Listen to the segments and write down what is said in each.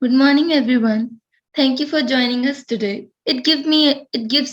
Good morning, everyone. Thank you for joining us today. It gives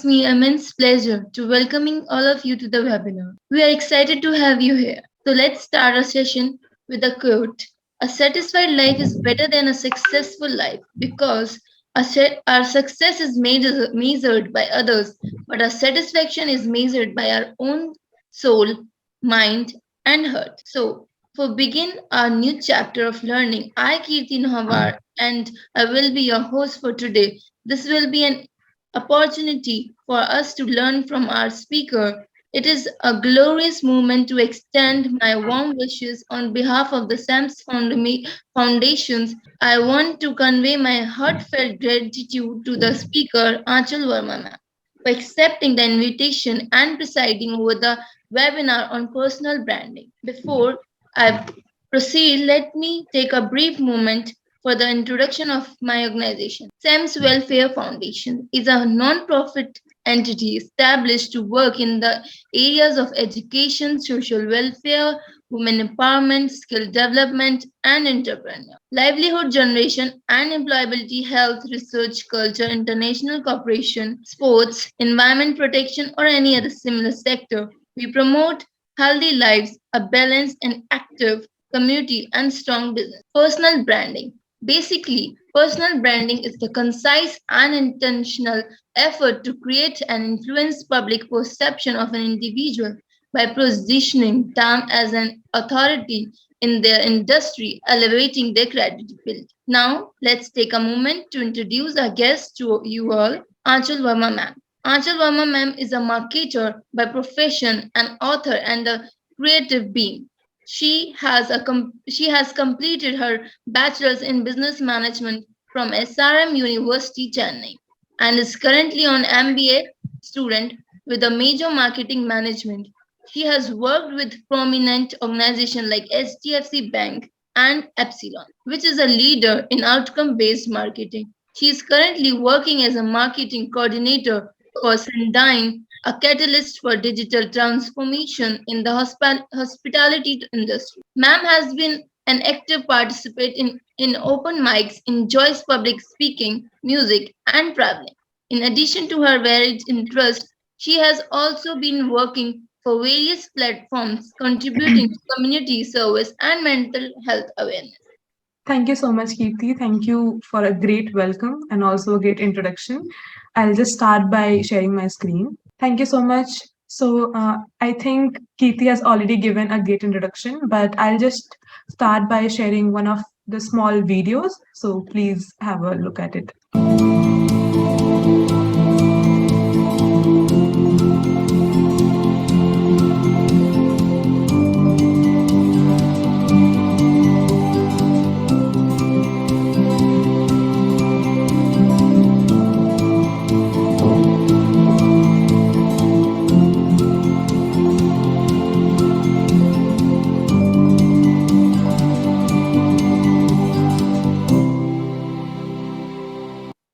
me immense pleasure to welcoming all of you to the webinar. We are excited to have you here. So let's start our session with a quote. A satisfied life is better than a successful life because our success is measured by others, but our satisfaction is measured by our own soul, mind, and heart. So for begin our new chapter of learning, I Kirti Nohavar and I will be your host for today. This will be an opportunity for us to learn from our speaker. It is a glorious moment to extend my warm wishes on behalf of the Foundations. I want to convey my heartfelt gratitude to the speaker, Achal Verma ma'am, for accepting the invitation and presiding over the webinar on personal branding. Before I proceed, let me take a brief moment for the introduction of my organization. SEMS Welfare Foundation is a non-profit entity established to work in the areas of education, social welfare, women empowerment, skill development, and entrepreneur, livelihood generation and employability, health, research, culture, international cooperation, sports, environment protection, or any other similar sector. We promote healthy lives, a balanced and active community, and strong business. Personal branding. Basically, personal branding is the concise and intentional effort to create and influence public perception of an individual by positioning them as an authority in their industry, elevating their credibility. Now, let's take a moment to introduce our guest to you all, Anchal Verma ma'am. Anchal Verma ma'am is a marketer by profession, an author, and a creative being. She has completed her bachelor's in business management from SRM University, Chennai, and is currently on MBA student with a major marketing management. She has worked with prominent organizations like HDFC Bank and Epsilon, which is a leader in outcome-based marketing. She is currently working as a marketing coordinator for Sendine, a catalyst for digital transformation in the hospitality industry. Ma'am has been an active participant in open mics, enjoys public speaking, music, and traveling. In addition to her varied interests, she has also been working for various platforms, contributing to community service and mental health awareness. Thank you so much, Kirti. Thank you for a great welcome and also a great introduction. I'll just start by sharing my screen. Thank you so much. I think Kirti has already given a great introduction, but I'll just start by sharing one of the small videos. So please have a look at it.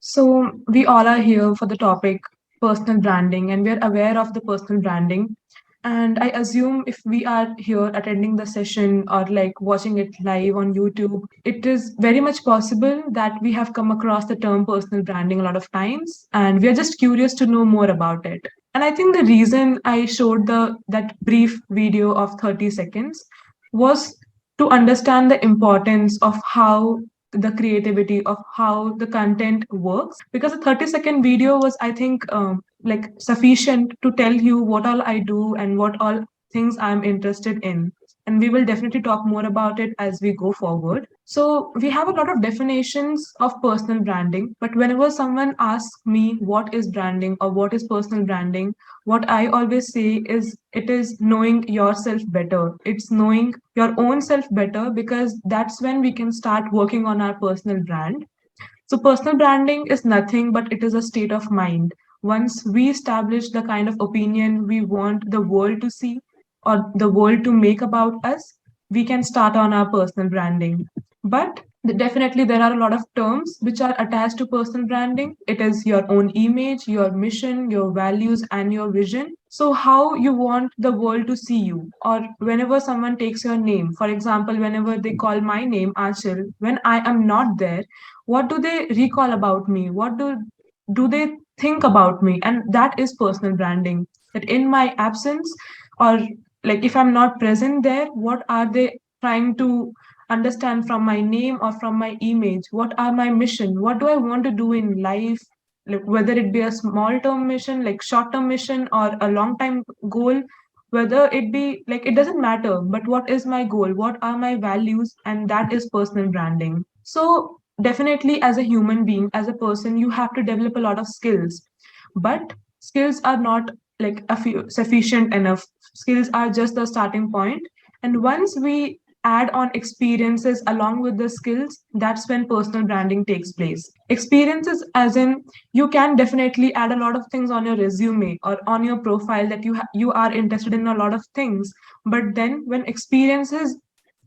So, we all are here for the topic personal branding, and we are aware of the personal branding. And I assume if we are here attending the session or like watching it live on YouTube, it is very much possible that we have come across the term personal branding a lot of times, and we are just curious to know more about it. And I think the reason I showed the that brief video of 30 seconds was to understand the importance of how the creativity of how the content works, because a 30-second video was, I think, like sufficient to tell you what all I do and what all things I'm interested in. And we will definitely talk more about it as we go forward. So we have a lot of definitions of personal branding, but whenever someone asks me what is branding or what is personal branding, what I always say is it is knowing yourself better. It's knowing your own self better, because that's when we can start working on our personal brand. So, personal branding is nothing but it is a state of mind. Once we establish the kind of opinion we want the world to see or the world to make about us, we can start on our personal branding. But definitely, there are a lot of terms which are attached to personal branding. It is your own image, your mission, your values, and your vision. So, how you want the world to see you, or whenever someone takes your name, for example, whenever they call my name, Achal, when I am not there, What do they recall about me? What do they think about me? And that is personal branding. That in my absence, or like if I'm not present there, what are they trying to understand from my name or from my image? What are my mission? What do I want to do in life? Like whether it be a small term mission, like short term mission, or a long time goal, whether it be like, it doesn't matter, but what is my goal, what are my values, and that is personal branding. So definitely, as a human being, as a person, you have to develop a lot of skills, but skills are not like a few sufficient enough. Skills are just the starting point, and once we add on experiences along with the skills, that's when personal branding takes place. Experiences as in, you can definitely add a lot of things on your resume or on your profile, that you are interested in a lot of things, but then when experiences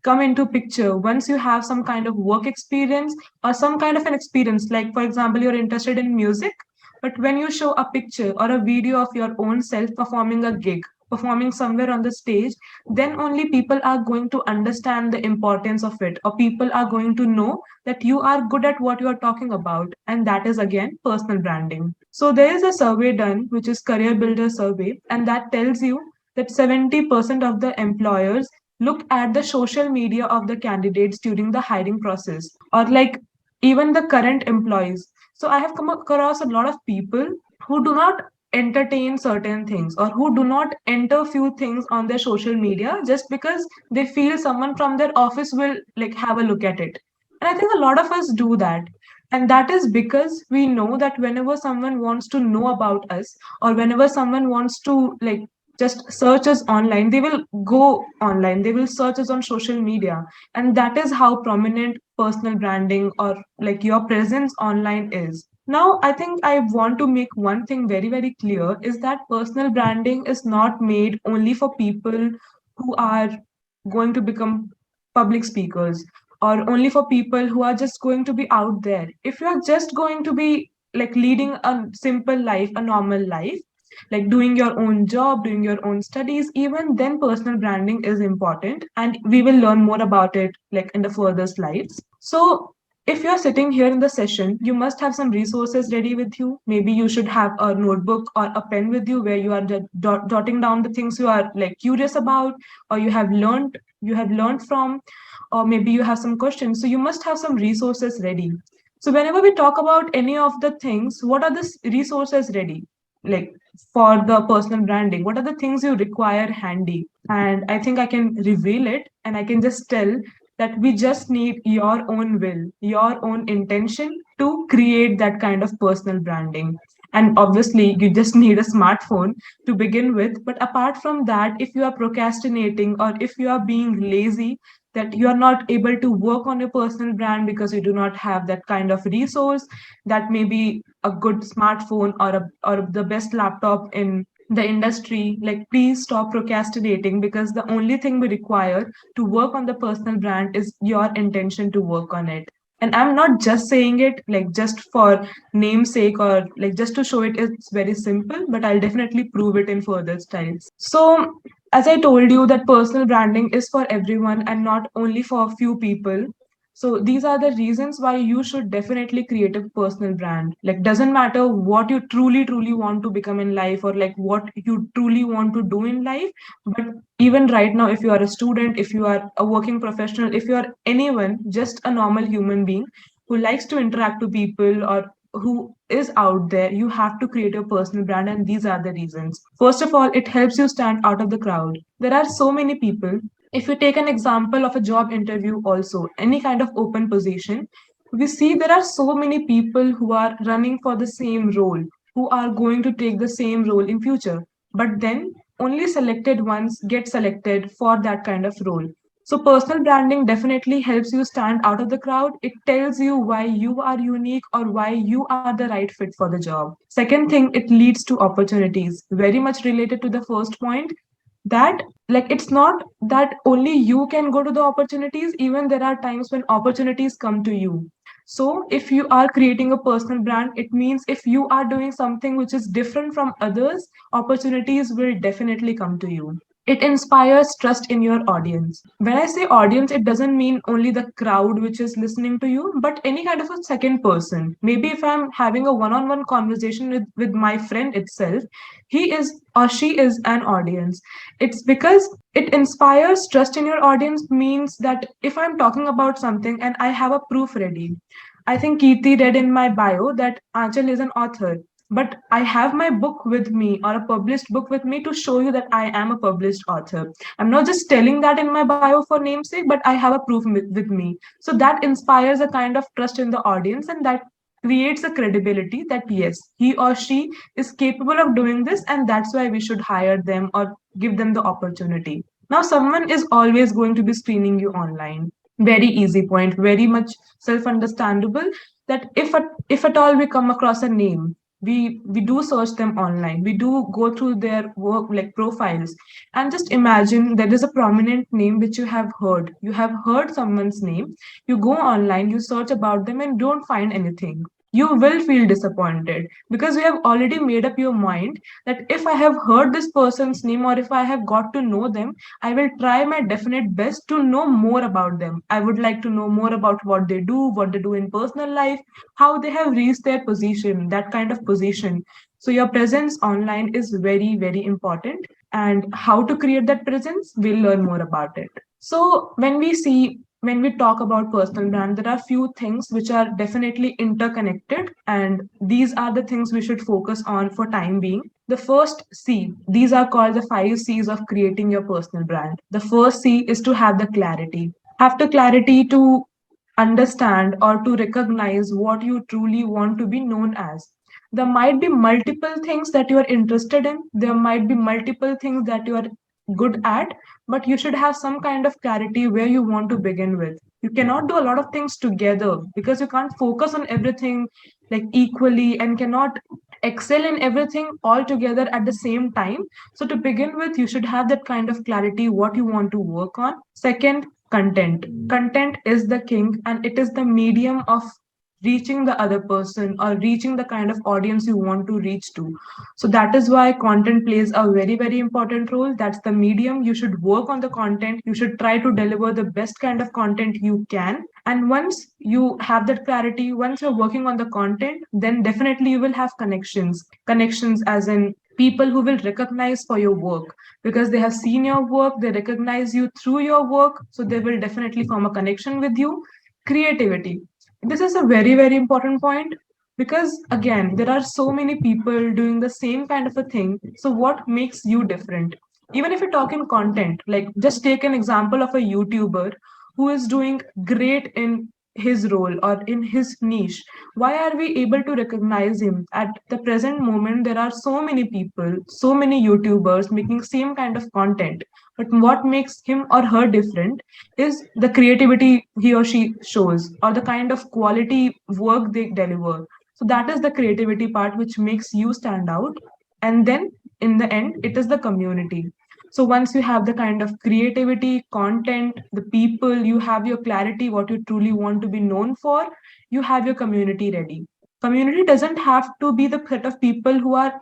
come into picture, once you have some kind of work experience or some kind of an experience, like for example you're interested in music, but when you show a picture or a video of your own self performing a gig, performing somewhere on the stage, then only people are going to understand the importance of it, or people are going to know that you are good at what you are talking about. And that is again personal branding. So there is a survey done, which is Career Builder Survey, and that tells you that 70% of the employers look at the social media of the candidates during the hiring process, or like even the current employees. So I have come across a lot of people who do not entertain certain things, or who do not enter few things on their social media just because they feel someone from their office will like have a look at it. And I think a lot of us do that. And that is because we know that whenever someone wants to know about us, or whenever someone wants to like just search us online, they will go online, they will search us on social media. And that is how prominent personal branding, or like your presence online is. Now, I think I want to make one thing very, very clear, is that personal branding is not made only for people who are going to become public speakers, or only for people who are just going to be out there. If you're just going to be like leading a simple life, a normal life, like doing your own job, doing your own studies, even then personal branding is important. And we will learn more about it like in the further slides. So if you're sitting here in the session, you must have some resources ready with you. Maybe you should have a notebook or a pen with you, where you are jotting down the things you are like curious about, or you have learned from, or maybe you have some questions. So you must have some resources ready. So whenever we talk about any of the things, what are the resources ready? Like for the personal branding, what are the things you require handy? And I think I can reveal it, and I can just tell that we just need your own will, your own intention to create that kind of personal branding. And obviously, you just need a smartphone to begin with. But apart from that, if you are procrastinating, or if you are being lazy, that you are not able to work on your personal brand because you do not have that kind of resource, that may be a good smartphone, or the best laptop in the industry, like please stop procrastinating, because the only thing we require to work on the personal brand is your intention to work on it. And I'm not just saying it like just for namesake, or like just to show it, it's very simple, but I'll definitely prove it in further styles. So as I told you, that personal branding is for everyone and not only for a few people. So these are the reasons why you should definitely create a personal brand. Like doesn't matter what you truly want to become in life, or like what you truly want to do in life, but even right now, if you are a student, if you are a working professional, if you are anyone, just a normal human being who likes to interact with people, or who is out there, you have to create your personal brand. And these are the reasons. First of all, it helps you stand out of the crowd. There are so many people. If you take an example of a job interview, also any kind of open position, we see there are so many people who are running for the same role, who are going to take the same role in future, but then only selected ones get selected for that kind of role. So personal branding definitely helps you stand out of the crowd. It tells you why you are unique, or why you are the right fit for the job. Second thing, it leads to opportunities, very much related to the first point, that like it's not that only you can go to the opportunities, even there are times when opportunities come to you. So if you are creating a personal brand, it means if you are doing something which is different from others, opportunities will definitely come to you. It inspires trust in your audience. When I say audience, it doesn't mean only the crowd which is listening to you, but any kind of a second person. Maybe if I'm having a one on one conversation with my friend itself, he is or she is an audience. It's because it inspires trust in your audience means that if I'm talking about something and I have a proof ready, I think Kirti read in my bio that Anchal is an author, but I have my book with me or a published book with me to show you that I am a published author. I'm not just telling that in my bio for namesake, but I have a proof with me. So that inspires a kind of trust in the audience, and that creates a credibility that yes, he or she is capable of doing this, and that's why we should hire them or give them the opportunity. Now, someone is always going to be screening you online. Very easy point, very much self understandable that if at all we come across a name, we do search them online, we do go through their work like profiles, and just imagine there is a prominent name which you have heard someone's name, you go online, you search about them and don't find anything. You will feel disappointed because you have already made up your mind that if I have heard this person's name or if I have got to know them, I will try my definite best to know more about them. I would like to know more about what they do in personal life, how they have reached their position, that kind of position. So your presence online is very, very important. And how to create that presence, we'll learn more about it. So when we talk about personal brand, there are few things which are definitely interconnected, and these are the things we should focus on for time being. The first C, these are called the 5 C's of creating your personal brand. The first C is to have the clarity. Have the clarity to understand or to recognize what you truly want to be known as. There might be multiple things that you are interested in, there might be multiple things that you are good at, but you should have some kind of clarity where you want to begin with. You cannot do a lot of things together because you can't focus on everything like equally and cannot excel in everything all together at the same time. So to begin with, you should have that kind of clarity what you want to work on. Second, content. Content is the king, and it is the medium of reaching the other person or reaching the kind of audience you want to reach to. So that is why content plays a very, very important role. That's the medium. You should work on the content. You should try to deliver the best kind of content you can. And once you have that clarity, once you're working on the content, then definitely you will have connections. Connections as in people who will recognize for your work because they have seen your work, they recognize you through your work, so they will definitely form a connection with you. Creativity, this is a very, very important point because again there are so many people doing the same kind of a thing. So what makes you different? Even if you talk in content, like just take an example of a YouTuber who is doing great in his role or in his niche. Why are we able to recognize him? At the present moment there are so many people, so many YouTubers making same kind of content, but what makes him or her different is the creativity he or she shows or the kind of quality work they deliver. So that is the creativity part which makes you stand out. And then in the end, it is the community. So once you have the kind of creativity, content, the people, you have your clarity, what you truly want to be known for, you have your community ready. Community doesn't have to be the set of people who are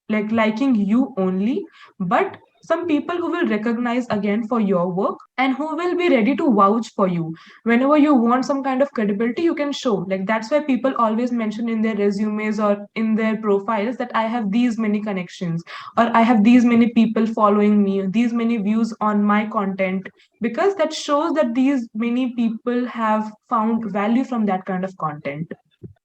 like liking you only, but some people who will recognize again for your work and who will be ready to vouch for you whenever you want some kind of credibility you can show. Like that's why people always mention in their resumes or in their profiles that I have these many connections or I have these many people following me, these many views on my content, because that shows that these many people have found value from that kind of content.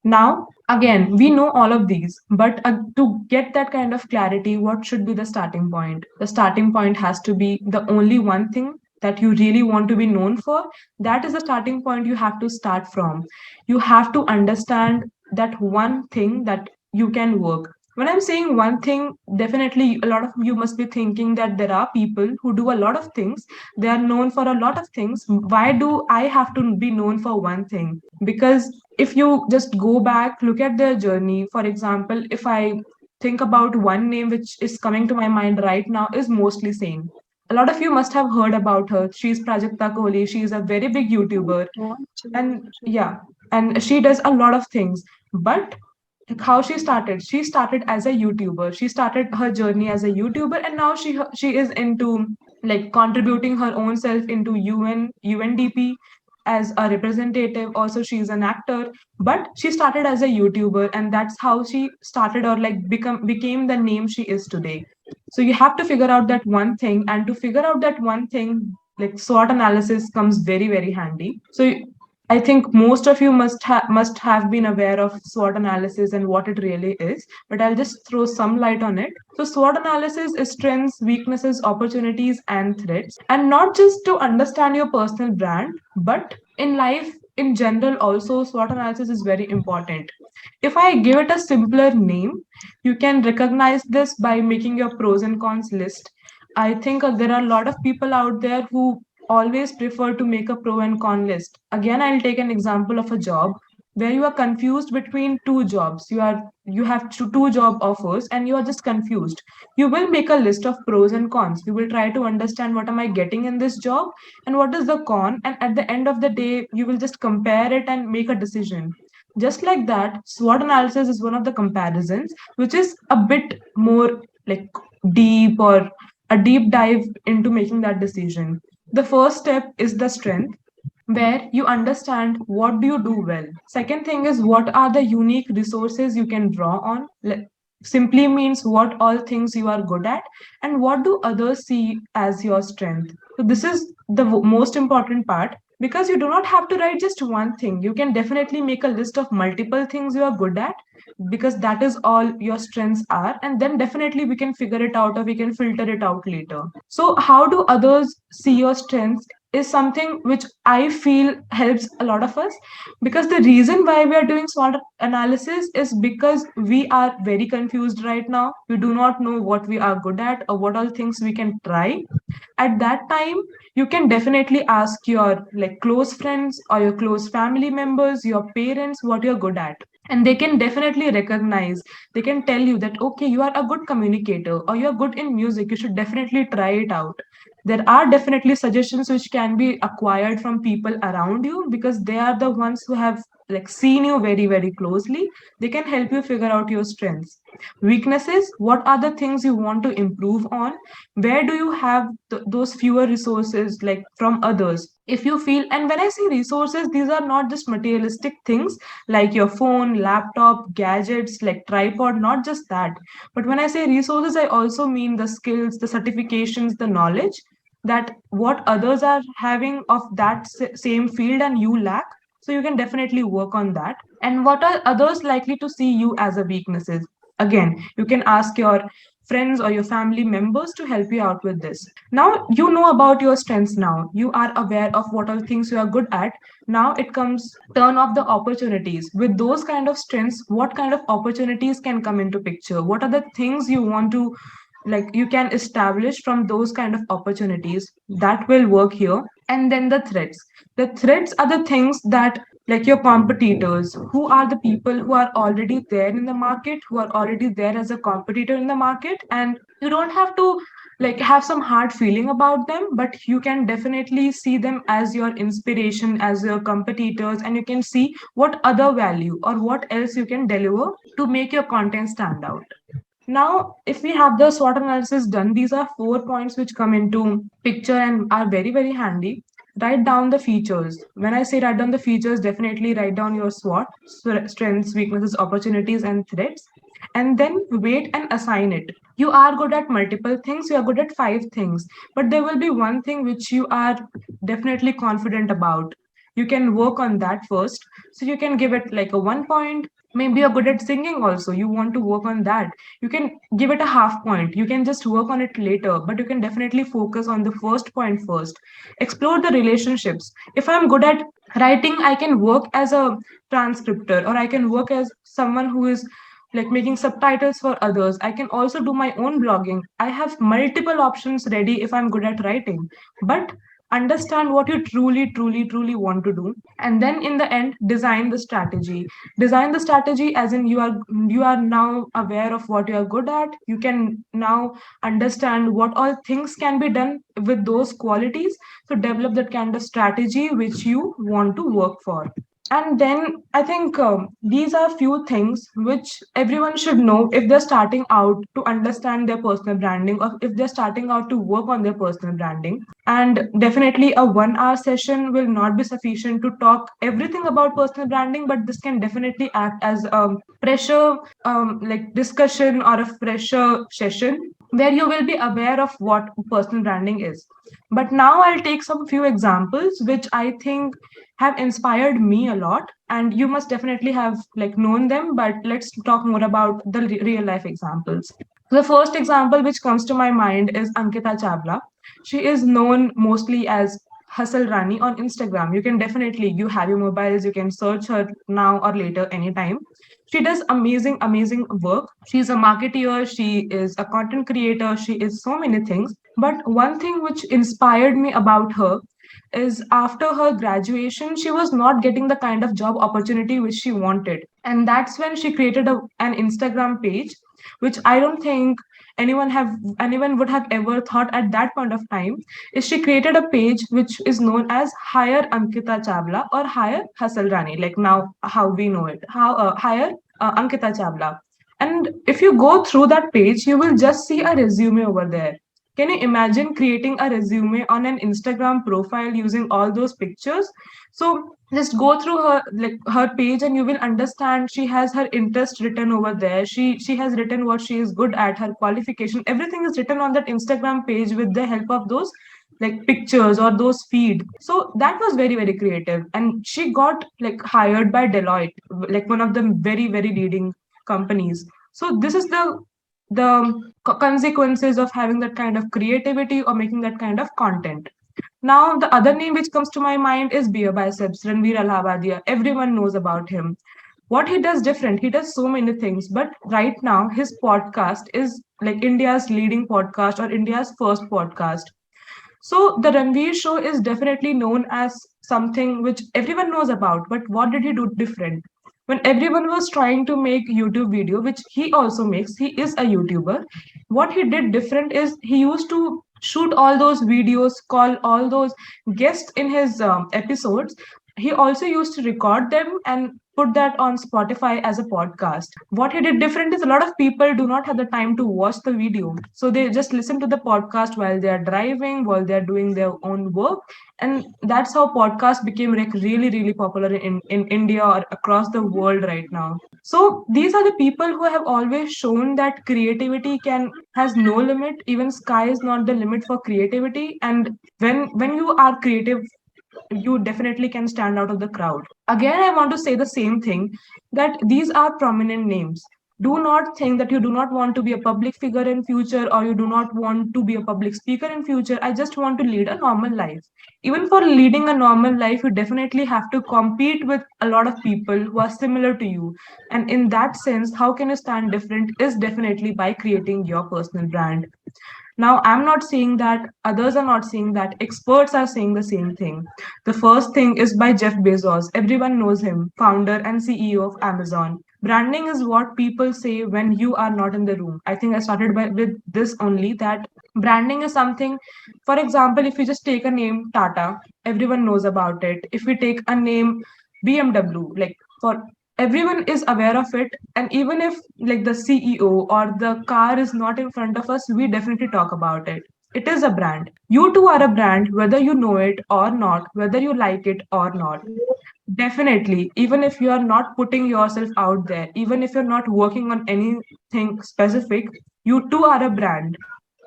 Now, again, we know all of these, but to get that kind of clarity, what should be the starting point? The starting point has to be the only one thing that you really want to be known for. That is the starting point you have to start from. You have to understand that one thing that you can work. When I'm saying one thing, definitely a lot of you must be thinking that there are people who do a lot of things. They are known for a lot of things. Why do I have to be known for one thing? Because if you just go back, look at their journey. For example, if I think about one name which is coming to my mind right now is mostly same. A lot of you must have heard about her. She's Prajakta Kohli. She is a very big YouTuber. And yeah, and she does a lot of things. But how she started as a YouTuber. She started her journey as a YouTuber, and now she is into like contributing her own self into UNDP as a representative. Also, she's an actor, but she started as a YouTuber, and that's how she started or like became the name she is today. So you have to figure out that one thing, and to figure out that one thing, like SWOT analysis comes very very handy. So I think most of you must have been aware of SWOT analysis and what it really is, but I'll just throw some light on it. So SWOT analysis is strengths, weaknesses, opportunities, and threats, and not just to understand your personal brand, but in life in general also. SWOT analysis is very important. If I give it a simpler name, you can recognize this by making your pros and cons list. I think there are a lot of people out there who always prefer to make a pro and con list. Again, I'll take an example of a job where you are confused between two jobs. You have two job offers and you are just confused. You will make a list of pros and cons. You will try to understand what am I getting in this job and what is the con, and at the end of the day you will just compare it and make a decision. Just like that, SWOT analysis is one of the comparisons which is a bit more like deep, or a deep dive into making that decision. The first step is the strength, where you understand what do you do well. Second thing is what are the unique resources you can draw on. Simply means what all things you are good at and what do others see as your strength. So this is the most important part, because you do not have to write just one thing. You can definitely make a list of multiple things you are good at, because that is all your strengths are, and then definitely we can figure it out or we can filter it out later. So how do others see your strengths is something which I feel helps a lot of us, because the reason why we are doing SWOT analysis is because we are very confused right now. We do not know what we are good at or what all things we can try. At that time, you can definitely ask your like close friends or your close family members, your parents, what you're good at, and they can definitely recognize. They can tell you that okay, you are a good communicator or you're good in music, you should definitely try it out. There are definitely suggestions which can be acquired from people around you, because they are the ones who have like seen you very very closely. They can help you figure out your strengths. Weaknesses, what are the things you want to improve on, where do you have those fewer resources like from others. If you feel, and when I say resources, these are not just materialistic things like your phone, laptop, gadgets like tripod, not just that. But when I say resources, I also mean the skills, the certifications, the knowledge that what others are having of that same field and you lack. So you can definitely work on that. And what are others likely to see you as a weaknesses? Again, you can ask your friends or your family members to help you out with this. Now you know about your strengths, now you are aware of what are things you are good at. Now it comes turn of the opportunities. With those kind of strengths, what kind of opportunities can come into picture? What are the things you want to like you can establish from those kind of opportunities that will work here? And then the threats are the things that, like your competitors, who are the people who are already there in the market, who are already there as a competitor in the market, and you don't have to like have some hard feeling about them, but you can definitely see them as your inspiration, as your competitors, and you can see what other value or what else you can deliver to make your content stand out. Now, if we have the SWOT analysis done, these are 4 points which come into picture and are very, very handy. Write down the features. When I say write down the features, definitely write down your SWOT, strengths, weaknesses, opportunities, and threats, and then weight and assign it. You are good at multiple things, you are good at 5 things, but there will be one thing which you are definitely confident about. You can work on that first. So you can give it like a 1 point. Maybe you're good at singing also, you want to work on that. You can give it a half point. You can just work on it later, but you can definitely focus on the first point first. Explore the relationships. If I'm good at writing, I can work as a transcriptor, or I can work as someone who is like making subtitles for others. I can also do my own blogging. I have multiple options ready if I'm good at writing. But understand what you truly truly truly want to do, and then in the end design the strategy. Design the strategy as in you are now aware of what you are good at. You can now understand what all things can be done with those qualities. So develop that kind of strategy which you want to work for. And then I think these are few things which everyone should know if they're starting out to understand their personal branding, or if they're starting out to work on their personal branding. And definitely a 1 hour session will not be sufficient to talk everything about personal branding, but this can definitely act as a pressure like discussion or a fresher session where you will be aware of what personal branding is. But now I'll take some few examples which I think have inspired me a lot, and you must definitely have like known them, but let's talk more about the real life examples. The first example which comes to my mind is Ankita Chavla. She is known mostly as Hustle Rani on Instagram. You can definitely, you have your mobiles, you can search her now or later anytime. She does amazing, amazing work. She's a marketeer, she is a content creator, she is so many things. But one thing which inspired me about her is after her graduation, she was not getting the kind of job opportunity which she wanted. And that's when she created an Instagram page, which I don't think anyone would have ever thought at that point of time. Is she created a page which is known as Hire Ankita Chavla or Hire Hustle Rani, like now how we know it. How Hire Ankita Chavla. And if you go through that page, you will just see a resume over there. Can you imagine creating a resume on an Instagram profile using all those pictures? So just go through her page and you will understand she has her interest written over there. She has written what she is good at, her qualification. Everything is written on that Instagram page with the help of those like pictures or those feed. So that was very, very creative. And she got like hired by Deloitte, like one of the very, very leading companies. So this is the consequences of having that kind of creativity or making that kind of content. Now, the other name which comes to my mind is Beer Biceps, Ranveer Allahabadia. Everyone knows about him. What he does different, he does so many things, but right now his podcast is like India's leading podcast or India's first podcast. So the Ranveer show is definitely known as something which everyone knows about, but what did he do different? When everyone was trying to make YouTube video, which he also makes, he is a YouTuber. What he did different is he used to shoot all those videos, call all those guests in his episodes. He also used to record them and put that on Spotify as a podcast. What he did different is a lot of people do not have the time to watch the video. So they just listen to the podcast while they are driving, while they are doing their own work. And that's how podcast became like really, really popular in India or across the world right now. So these are the people who have always shown that creativity can has no limit. Even sky is not the limit for creativity. And when you are creative, you definitely can stand out of the crowd. Again, I want to say the same thing, that these are prominent names. Do not think that you do not want to be a public figure in future, or you do not want to be a public speaker in future. I just want to lead a normal life. Even for leading a normal life, you definitely have to compete with a lot of people who are similar to you. And in that sense, how can you stand different is definitely by creating your personal brand. Now, I'm not saying that, others are not saying that, experts are saying the same thing. The first thing is by Jeff Bezos. Everyone knows him, founder and CEO of Amazon. Branding is what people say when you are not in the room. I think I started with this only, that branding is something, for example, if you just take a name Tata, everyone knows about it. If we take a name BMW, like for everyone is aware of it, and even if like the CEO or the car is not in front of us, we definitely talk about it. It is a brand. You too are a brand, whether you know it or not, whether you like it or not. Definitely, even if you are not putting yourself out there, even if you're not working on anything specific, you too are a brand.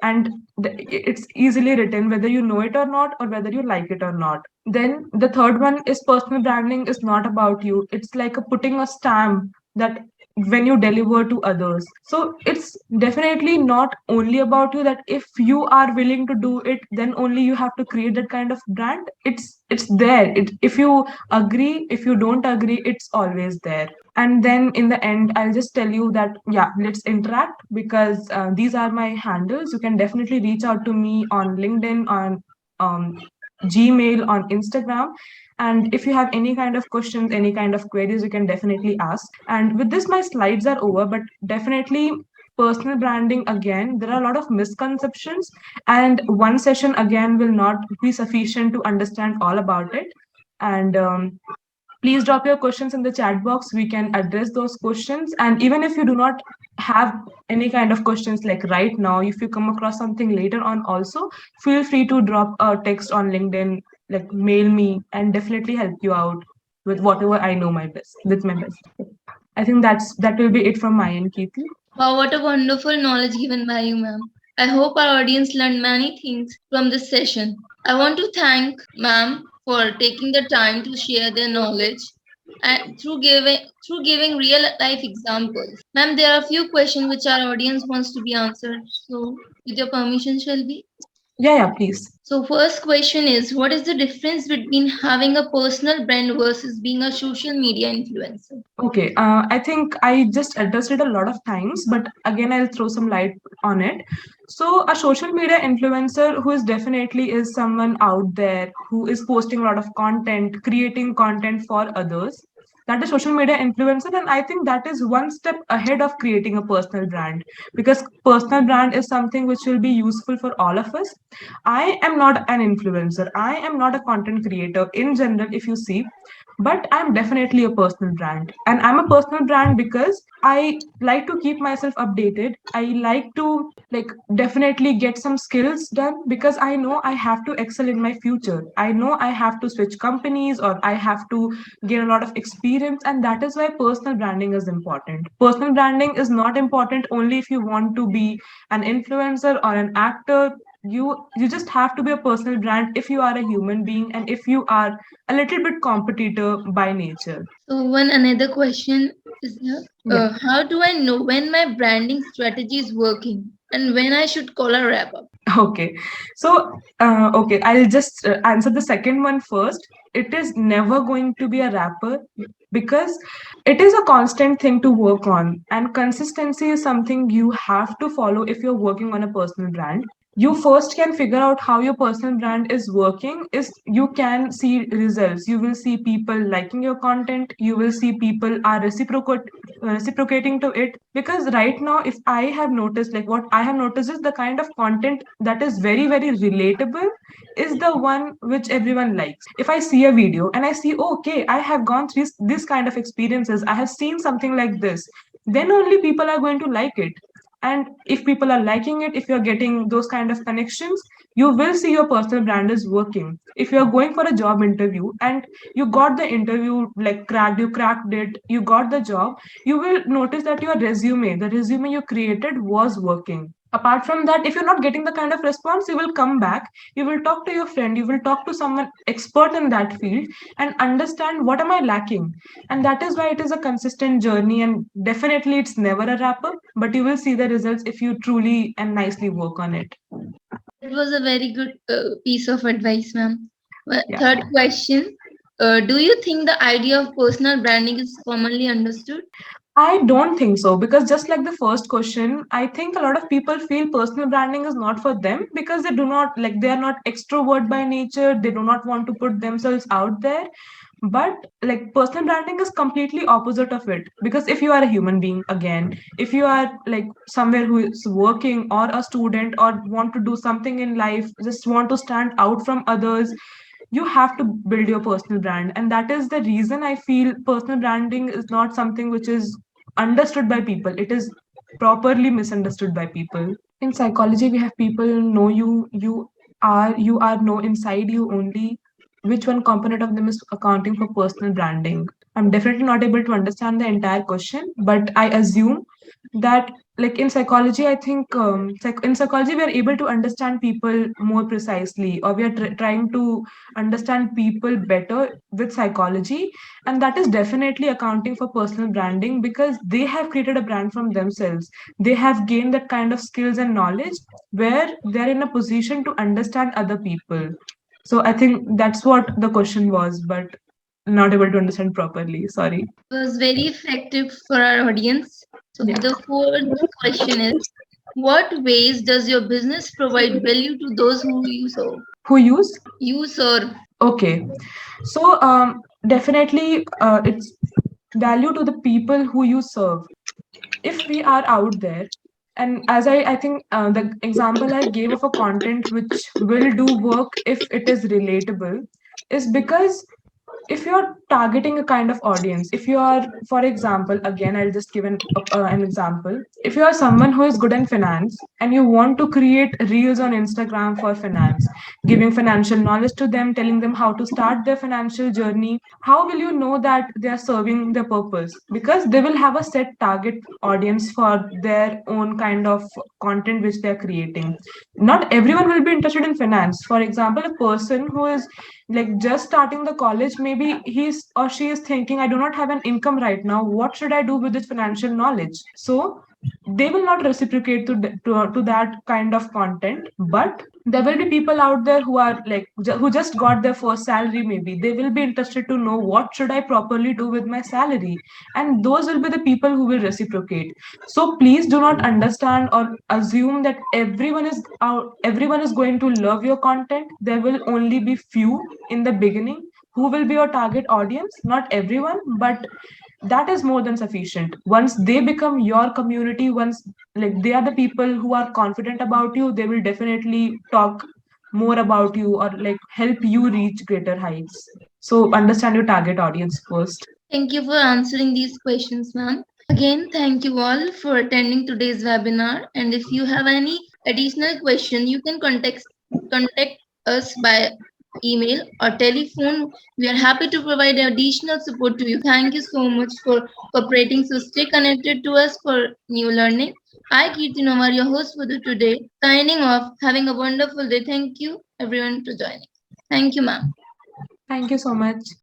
And it's easily written whether you know it or not, or whether you like it or not. Then the third one is personal branding is not about you. It's like a putting a stamp that when you deliver to others. So it's definitely not only about you, that if you are willing to do it, then only you have to create that kind of brand. It's there. If you agree, if you don't agree, it's always there. And then in the end, I'll just tell you that, yeah, let's interact, because these are my handles. You can definitely reach out to me on LinkedIn, on um, Gmail, on Instagram. And if you have any kind of questions, any kind of queries, you can definitely ask. And with this, my slides are over, but definitely personal branding, again, there are a lot of misconceptions, and one session again will not be sufficient to understand all about it. And Please drop your questions in the chat box. We can address those questions. And even if you do not have any kind of questions like right now, if you come across something later on, also feel free to drop a text on LinkedIn, like mail me, and definitely help you out with whatever I know my best, with my best. I think that will be it from my end, Keith. Wow, what a wonderful knowledge given by you, ma'am. I hope our audience learned many things from this session. I want to thank ma'am for taking the time to share their knowledge and through giving real life examples. Ma'am, there are a few questions which our audience wants to be answered. So, with your permission, shall we? Yeah, please. So, first question is, what is the difference between having a personal brand versus being a social media influencer? Okay, I think I just addressed it a lot of times, but again, I'll throw some light on it. So, a social media influencer who is definitely is someone out there who is posting a lot of content, creating content for others. That is social media influencer, and I think that is one step ahead of creating a personal brand, because personal brand is something which will be useful for all of us. I am not an influencer. I am not a content creator in general, if you see, but I'm definitely a personal brand. And I'm a personal brand because I like to keep myself updated. I like to like definitely get some skills done because I know I have to excel in my future. I know I have to switch companies or I have to gain a lot of experience, and that is why personal branding is important. Personal branding is not important only if you want to be an influencer or an actor. You just have to be a personal brand if you are a human being and if you are a little bit competitor by nature. So, one another question is here. Yeah. How do I know when my branding strategy is working and when I should call a wrap up? Okay. So, okay, I'll just answer the second one first. It is never going to be a rapper because it is a constant thing to work on, and consistency is something you have to follow if you're working on a personal brand. You first can figure out how your personal brand is working is you can see results. You will see people liking your content, you will see people are reciprocating to it, because right now if I have noticed, like what I have noticed is the kind of content that is very very relatable is the one which everyone likes. If I see a video and I see, oh, okay, I have gone through this kind of experiences, I have seen something like this, then only people are going to like it. And if people are liking it, if you're getting those kind of connections, you will see your personal brand is working. If you're going for a job interview and you got the interview like cracked, you cracked it, you got the job, you will notice that your resume, the resume you created, was working. Apart from that, if you're not getting the kind of response, you will come back, you will talk to your friend, you will talk to someone expert in that field and understand what am I lacking. And that is why it is a consistent journey, and definitely it's never a wrap up, but you will see the results if you truly and nicely work on it. That was a very good piece of advice, ma'am. Yeah. Third question. Do you think the idea of personal branding is commonly understood? I don't think so, because just like the first question, I think a lot of people feel personal branding is not for them because they do not like, they are not extrovert by nature, they do not want to put themselves out there. But like personal branding is completely opposite of it, because if you are a human being, again, if you are like somewhere who is working or a student or want to do something in life, just want to stand out from others, you have to build your personal brand. And that is the reason I feel personal branding is not something which is understood by people, it is properly misunderstood by people. In psychology, we have people know you are know inside you only which one component of them is accounting for personal branding. I'm definitely not able to understand the entire question, but I assume that like in psychology, I think in psychology we are able to understand people more precisely, or we are trying to understand people better with psychology, and that is definitely accounting for personal branding because they have created a brand from themselves. They have gained that kind of skills and knowledge where they're in a position to understand other people. So I think that's what the question was, but not able to understand properly. Sorry. Was very effective for our audience. So, Yeah. the fourth question is, what ways does your business provide value to those who you serve? Who use? You serve. Okay. So definitely it's value to the people who you serve. If we are out there, and as I think the example I gave of a content which will do work if it is relatable is because if you're targeting a kind of audience, if you are, for example, again, I'll just give an example. If you are someone who is good in finance and you want to create reels on Instagram for finance, giving financial knowledge to them, telling them how to start their financial journey, how will you know that they are serving their purpose? Because they will have a set target audience for their own kind of content which they're creating. Not everyone will be interested in finance. For example, a person who is like just starting the college, maybe he's or she is thinking, I do not have an income right now, what should I do with this financial knowledge? So they will not reciprocate to that kind of content. But there will be people out there who are like who just got their first salary, maybe they will be interested to know what should I properly do with my salary, and those will be the people who will reciprocate. So please do not understand or assume that everyone is going to love your content. There will only be few in the beginning who will be your target audience, not everyone, but that is more than sufficient. Once they become your community, once like they are the people who are confident about you, they will definitely talk more about you or like help you reach greater heights. So understand your target audience first. Thank you for answering these questions, ma'am. Again, thank you all for attending today's webinar. And if you have any additional question, you can contact us by email or telephone. We are happy to provide additional support to you. Thank you so much for cooperating. So stay connected to us for new learning. I, Kirti Nomar, your host for the today, signing off. Having a wonderful day. Thank you everyone for joining. Thank you, ma'am. Thank you so much.